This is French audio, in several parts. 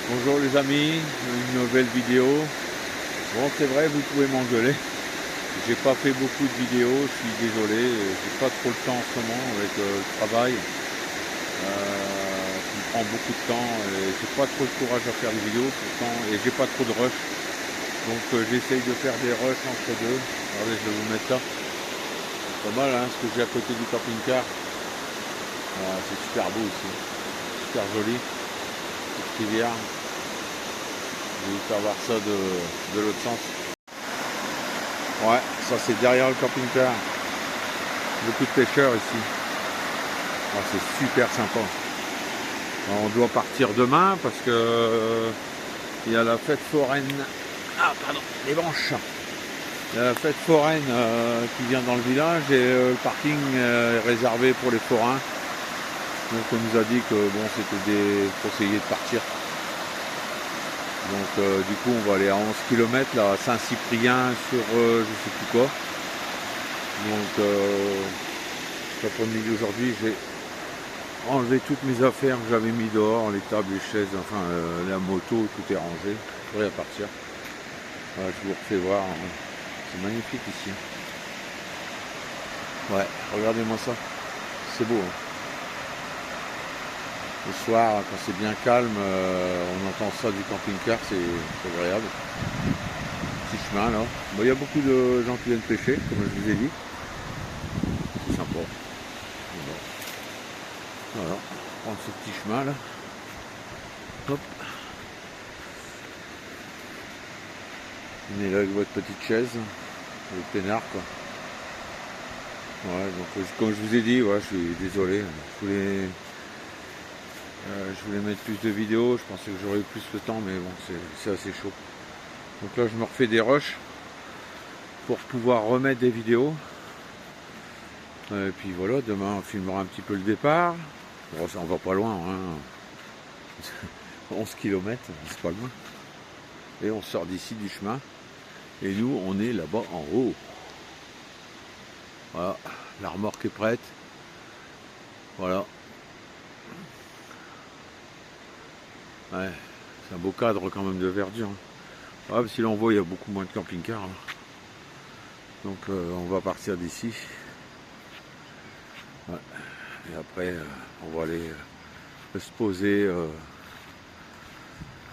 Bonjour les amis, une nouvelle vidéo. Bon, c'est vrai, vous pouvez m'engueuler. J'ai pas fait beaucoup de vidéos, je suis désolé. J'ai pas trop le temps en ce moment avec le travail. Qui me prend beaucoup de temps et j'ai pas trop de courage à faire des vidéos pourtant et j'ai pas trop de rush. Donc j'essaye de faire des rushs entre deux. Regardez, je vais vous mettre ça. C'est pas mal hein, ce que j'ai à côté du camping-car. C'est super beau ici. Super joli. Cette rivière. Je vais vous faire voir ça de l'autre sens. Ouais, ça c'est derrière le camping-car. Beaucoup de pêcheurs ici. C'est super sympa. On doit partir demain parce que il y a la fête foraine. Ah pardon, les branches. Il y a la fête foraine qui vient dans le village et le parking est réservé pour les forains. Donc on nous a dit que bon c'était déconseillé de partir. Donc du coup on va aller à 11 km là, à Saint-Cyprien sur je sais plus quoi. Donc cet après-midi aujourd'hui j'ai enlevé toutes mes affaires que j'avais mis dehors, les tables, les chaises, enfin la moto, tout est rangé, je pourrais partir. Voilà, je vous refais voir, c'est magnifique ici. Ouais, regardez-moi ça, c'est beau. Hein. Le soir, quand c'est bien calme, on entend ça du camping-car, c'est agréable. Petit chemin là. Bon, il y a beaucoup de gens qui viennent pêcher, comme je vous ai dit. C'est sympa. Voilà, on prend ce petit chemin là. Hop. Venez là avec votre petite chaise, le peinard quoi. Ouais, donc comme je vous ai dit, ouais, je suis désolé. Je voulais mettre plus de vidéos, je pensais que j'aurais eu plus de temps, mais bon, c'est assez chaud. Donc là, je me refais des rushs pour pouvoir remettre des vidéos. Et puis voilà, demain, on filmera un petit peu le départ. Bon, ça, on va pas loin, hein. 11 km, c'est pas loin. Et on sort d'ici du chemin. Et nous, on est là-bas en haut. Voilà, la remorque est prête. Voilà. Ouais, c'est un beau cadre quand même de verdure. Ouais, parce que là on voit il y a beaucoup moins de camping-cars. Donc on va partir d'ici. Ouais. Et après on va aller se poser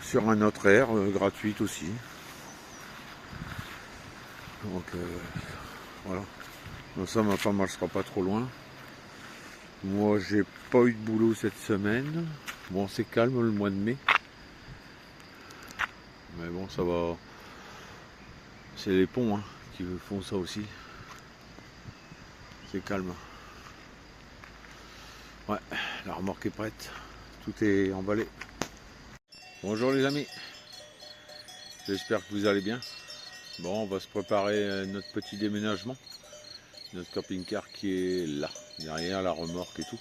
sur un autre aire gratuite aussi. Donc voilà. Donc ça ma femme elle sera pas trop loin. Moi j'ai pas eu de boulot cette semaine. Bon c'est calme le mois de mai. Mais bon ça va. C'est les ponts hein, qui font ça aussi. C'est calme. Ouais, la remorque est prête. Tout est emballé. Bonjour les amis. J'espère que vous allez bien. Bon, on va se préparer à notre petit déménagement. Notre camping-car qui est là, derrière la remorque et tout.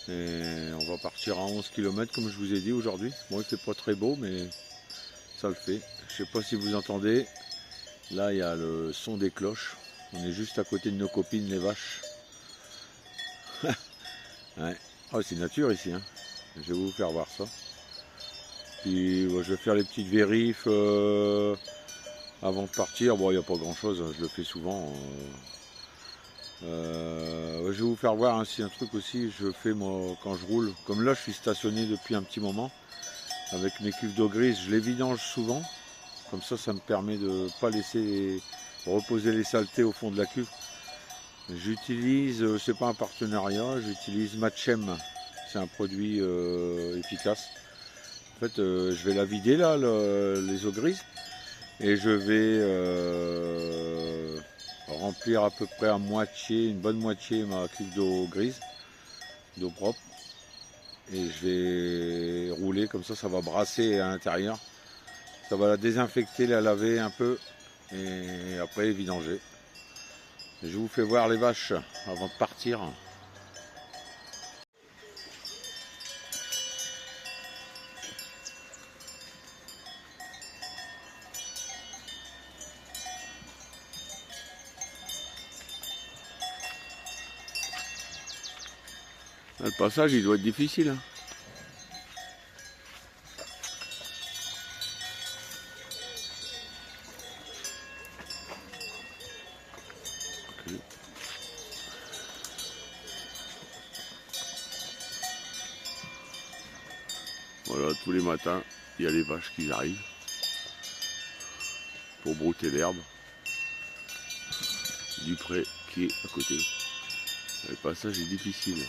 Et on va partir à 11 km comme je vous ai dit aujourd'hui. Bon, il fait pas très beau, mais ça le fait. Je sais pas si vous entendez. Là, il y a le son des cloches. On est juste à côté de nos copines, les vaches. Ouais. Oh, c'est nature ici. Hein. Je vais vous faire voir ça. Puis je vais faire les petites vérifs avant de partir. Bon, il n'y a pas grand chose, je le fais souvent. Je vais vous faire voir ainsi un truc aussi, je fais moi quand je roule. Comme là je suis stationné depuis un petit moment avec mes cuves d'eau grise, je les vidange souvent. Comme ça me permet de ne pas laisser reposer les saletés au fond de la cuve. J'utilise, c'est pas un partenariat, j'utilise Matchem. C'est un produit efficace. En fait, je vais la vider là, les eaux grises, et je vais remplir à peu près à moitié, une bonne moitié ma cuve d'eau grise, d'eau propre, et je vais rouler comme ça va brasser à l'intérieur. Ça va la désinfecter, la laver un peu, et après vidanger. Je vous fais voir les vaches avant de partir. Le passage il doit être difficile. Hein. Voilà, tous les matins, il y a les vaches qui arrivent pour brouter l'herbe du pré qui est à côté. Le passage est difficile.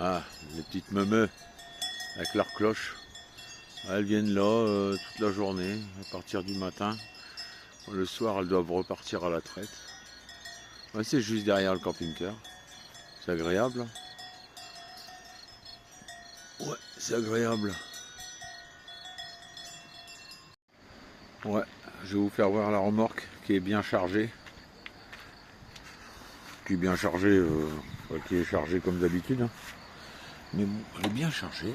Ah, les petites meumeux avec leurs cloches. Elles viennent là toute la journée, à partir du matin. Le soir, elles doivent repartir à la traite. Ouais, c'est juste derrière le camping-car. C'est agréable. Ouais, c'est agréable. Ouais, je vais vous faire voir la remorque qui est bien chargée. Qui est bien chargée, qui est chargée comme d'habitude. Mais bon, elle est bien chargée.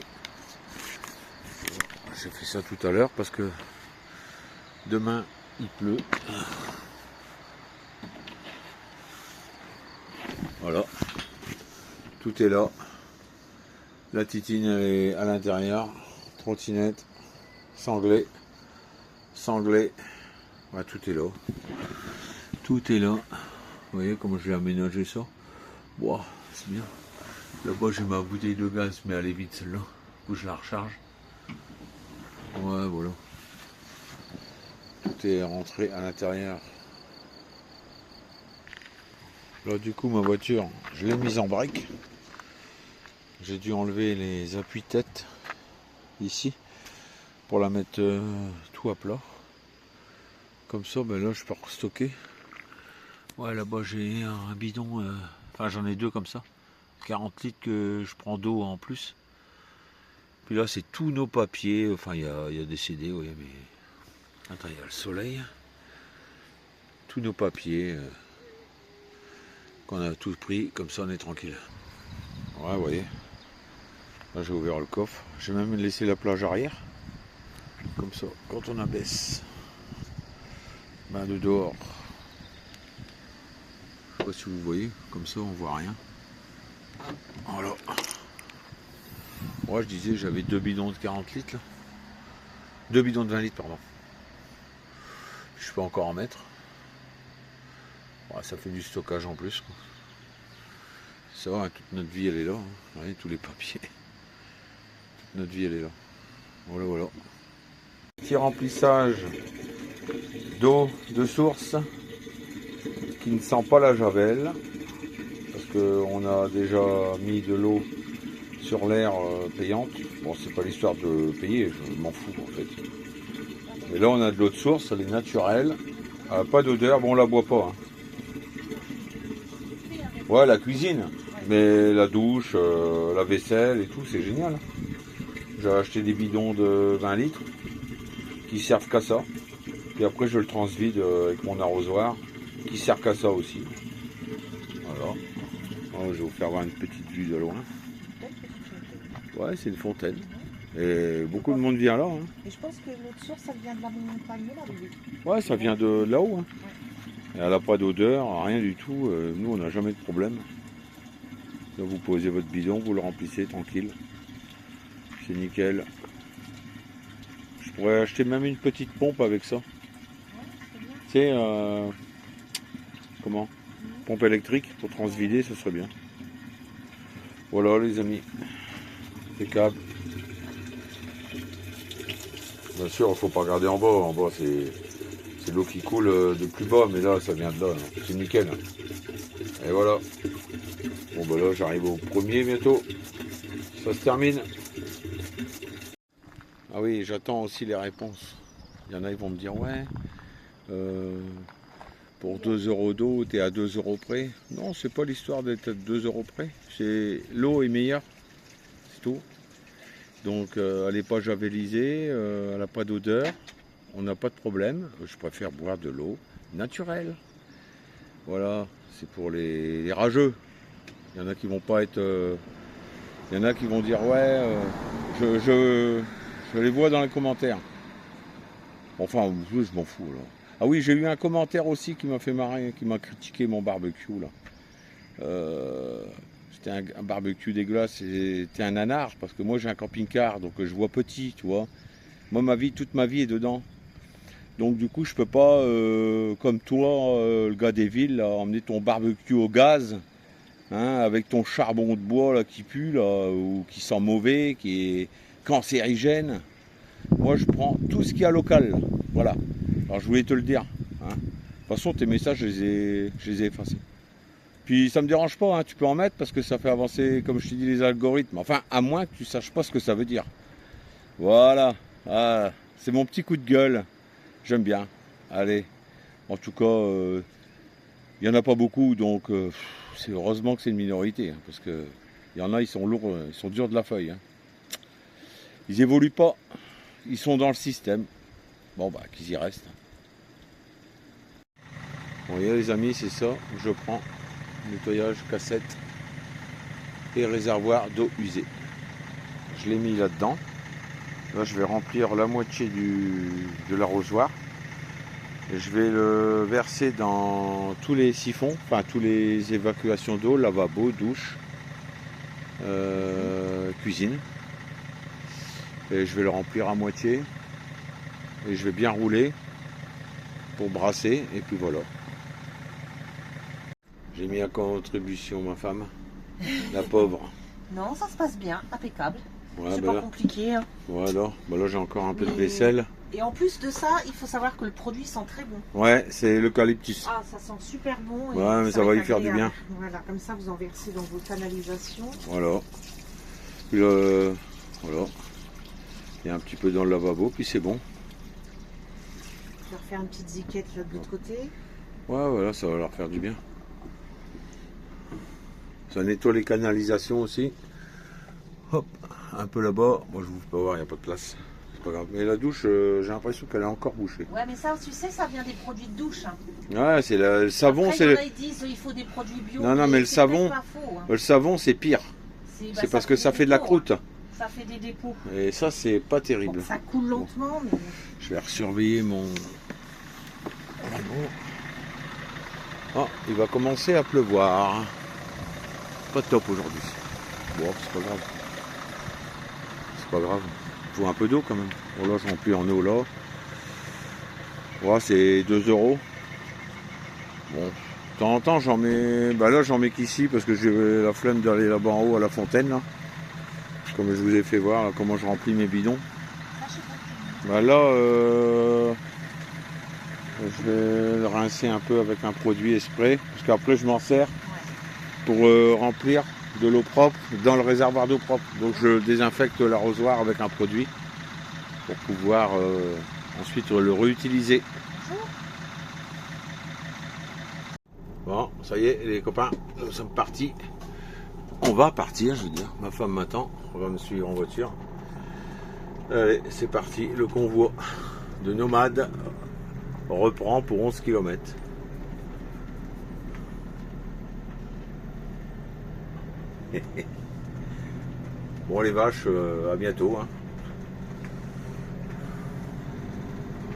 J'ai fait ça tout à l'heure parce que demain il pleut. Voilà. Tout est là. La titine elle est à l'intérieur. Trottinette. Sanglé. Ouais, tout est là. Tout est là. Vous voyez comment j'ai aménagé ça. Wow, c'est bien. Là-bas j'ai ma bouteille de gaz, mais elle est vide celle-là. Du coup je la recharge. Ouais, voilà. Tout est rentré à l'intérieur. Là du coup ma voiture, je l'ai mise en brique. J'ai dû enlever les appuis-têtes ici pour la mettre tout à plat. Comme ça, ben là je peux restocker. Ouais, là-bas j'ai un bidon, enfin j'en ai deux comme ça. 40 litres que je prends d'eau en plus. Puis là c'est tous nos papiers, enfin il y a des CD, oui, mais... Attends, il y a le soleil. Tous nos papiers qu'on a tous pris, comme ça on est tranquille. Ouais, vous voyez. Là j'ai ouvert le coffre. J'ai même laissé la plage arrière. Comme ça, quand on abaisse. Ben de dehors. Je sais pas si vous voyez, comme ça on voit rien. Voilà. Moi je disais j'avais deux bidons de 40 litres là. Deux bidons de 20 litres, pardon. Je peux encore en mettre. Ouais, ça fait du stockage en plus, quoi. Ça va, hein, toute notre vie elle est là. Hein. Vous voyez, tous les papiers. Toute notre vie elle est là. Voilà, voilà. Petit remplissage d'eau de source qui ne sent pas la javel. Parce qu'on a déjà mis de l'eau sur l'air payante. Bon, c'est pas l'histoire de payer, je m'en fous en fait. Mais là, on a de l'eau de source, elle est naturelle. Elle n'a pas d'odeur, bon, on la boit pas. Hein. Ouais, la cuisine. Mais la douche, la vaisselle et tout, c'est génial. J'ai acheté des bidons de 20 litres qui servent qu'à ça. Puis après, je le transvide avec mon arrosoir qui sert qu'à ça aussi. Voilà. Oh, je vais vous faire voir une petite vue de loin. Ouais, c'est une fontaine. Et beaucoup de monde vient là. Hein. Et je pense que l'eau de source, ça vient de la montagne là. Ouais, ça vient de là-haut. Hein. Et elle n'a pas d'odeur, rien du tout. Nous, on n'a jamais de problème. Là, vous posez votre bidon, vous le remplissez tranquille. C'est nickel. Je pourrais acheter même une petite pompe avec ça. Tu sais, comment? Pompe électrique pour transvider, ce serait bien. Voilà les amis. Impeccable. Bien sûr, il ne faut pas regarder en bas. En bas, c'est l'eau qui coule de plus bas, mais là, ça vient de là. C'est nickel. Et voilà. Bon, ben là, j'arrive au premier bientôt. Ça se termine. Ah oui, j'attends aussi les réponses. Il y en a, ils vont me dire, ouais, pour 2 € d'eau, tu es à 2 € près. Non, c'est pas l'histoire d'être à 2 € près. C'est l'eau est meilleure. C'est tout. Donc, elle n'est pas javelisée, elle n'a pas d'odeur. On n'a pas de problème. Je préfère boire de l'eau naturelle. Voilà, c'est pour les rageux. Il y en a qui vont pas être... il y en a qui vont dire, ouais, je les vois dans les commentaires. Enfin, je m'en fous, là. Ah oui, j'ai eu un commentaire aussi qui m'a fait marrer, qui m'a critiqué mon barbecue, là. c'était un barbecue dégueulasse, c'était un nanar, parce que moi j'ai un camping-car, donc je vois petit, tu vois. Moi, toute ma vie est dedans. Donc du coup, je peux pas, comme toi, le gars des villes, là, emmener ton barbecue au gaz, hein, avec ton charbon de bois là, qui pue, là, ou qui sent mauvais, qui est cancérigène. Moi, je prends tout ce qu'il y a local. Voilà. Alors, je voulais te le dire. Hein. De toute façon, tes messages, je les ai effacés. Puis, ça me dérange pas. Hein. Tu peux en mettre parce que ça fait avancer, comme je t'ai dit, les algorithmes. Enfin, à moins que tu saches pas ce que ça veut dire. Voilà. Ah, c'est mon petit coup de gueule. J'aime bien. Allez. En tout cas, il n'y en a pas beaucoup. Donc, c'est heureusement que c'est une minorité. Hein, parce que il y en a, ils sont lourds, ils sont durs de la feuille. Hein. Ils évoluent pas. Ils sont dans le système. Bon, bah, qu'ils y restent. Bon, voyez, les amis, c'est ça que je prends. Nettoyage, cassette et réservoir d'eau usée. Je l'ai mis là-dedans. Là, je vais remplir la moitié de l'arrosoir. Et je vais le verser dans tous les siphons, enfin, tous les évacuations d'eau, lavabo, douche, cuisine. Et je vais le remplir à moitié. Et je vais bien rouler pour brasser. Et puis voilà. J'ai mis à contribution ma femme, la pauvre. Non, ça se passe bien, impeccable. Ouais, c'est bah pas là, compliqué. Hein. voilà. Bah là j'ai encore un peu de Mais- vaisselle. Et en plus de ça, il faut savoir que le produit sent très bon. Ouais, c'est l'eucalyptus. Ah, ça sent super bon. Et Ouais, mais ça va lui faire du agréable. bien. Voilà, comme ça vous en versez dans vos canalisations. Voilà. Puis voilà. Il y a un petit peu dans le lavabo, puis c'est bon. Je vais refaire une petite ziquette là de l'autre côté. Ouais, voilà, ça va leur faire du bien. Ça nettoie les canalisations aussi. Hop, un peu là-bas. Moi, je vous fais pas voir, il n'y a pas de place. C'est pas grave. Mais la douche, j'ai l'impression qu'elle est encore bouchée. Ouais, mais ça, tu sais, ça vient des produits de douche. Hein. Ouais, c'est le savon. Après, c'est il y en le... a, ils disent il faut des produits bio. Non, non, mais le c'est savon- peut-être pas faux, hein. Le savon, c'est pire. Bah, C'est parce que ça des fait de la dépôts, croûte. hein. Ça fait des dépôts. Et ça, c'est pas terrible. Bon, ça coule lentement, mais Je vais surveiller mon... Oh, il va commencer à pleuvoir. Pas top aujourd'hui. Bon, c'est pas grave. C'est pas grave. Il faut un peu d'eau quand même. Bon, là, je remplis en eau là. Ouais, c'est 2 €. Bon, de temps en temps, j'en mets... Bah là, j'en mets qu'ici parce que j'ai la flemme d'aller là-bas en haut à la fontaine, là. Comme je vous ai fait voir, là, comment je remplis mes bidons. ça, je sais pas. Bah là, je vais le rincer un peu avec un produit esprit, parce qu'après je m'en sers pour remplir de l'eau propre dans le réservoir d'eau propre. Donc je désinfecte l'arrosoir avec un produit pour pouvoir ensuite le réutiliser. Bon, ça y est les copains, nous sommes partis. On va partir, je veux dire. Ma femme m'attend, on va me suivre en voiture. Allez, c'est parti, le convoi de nomades reprend pour 11 km. Bon les vaches, à bientôt. Hein.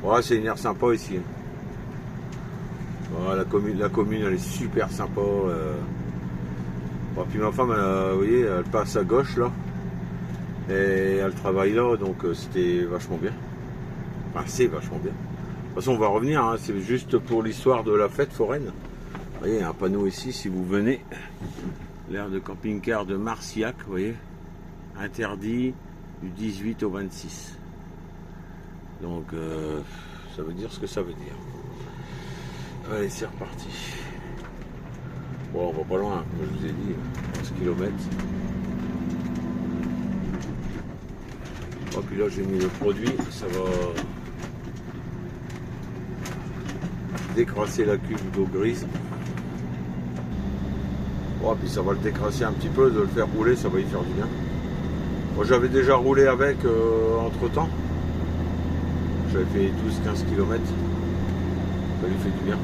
Ouais, c'est une aire sympa ici. Ouais, la commune elle est super sympa. Bon, puis ma femme, vous voyez, elle passe à gauche là. Et elle travaille là, donc c'était vachement bien. Enfin, c'est vachement bien. De toute façon, on va revenir, hein, c'est juste pour l'histoire de la fête foraine. Vous voyez, il y a un panneau ici, si vous venez. L'aire de camping-car de Marciac, vous voyez. Interdit du 18 au 26. Donc, ça veut dire ce que ça veut dire. Allez, c'est reparti. Bon, on va pas loin, comme je vous ai dit, 11 km. Oh, puis là j'ai mis le produit, ça va décrasser la cuve d'eau grise. Oh, puis ça va le décrasser un petit peu, de le faire rouler, ça va y faire du bien. Moi j'avais déjà roulé avec entre temps. J'avais fait 12-15 km. Ça lui fait du bien.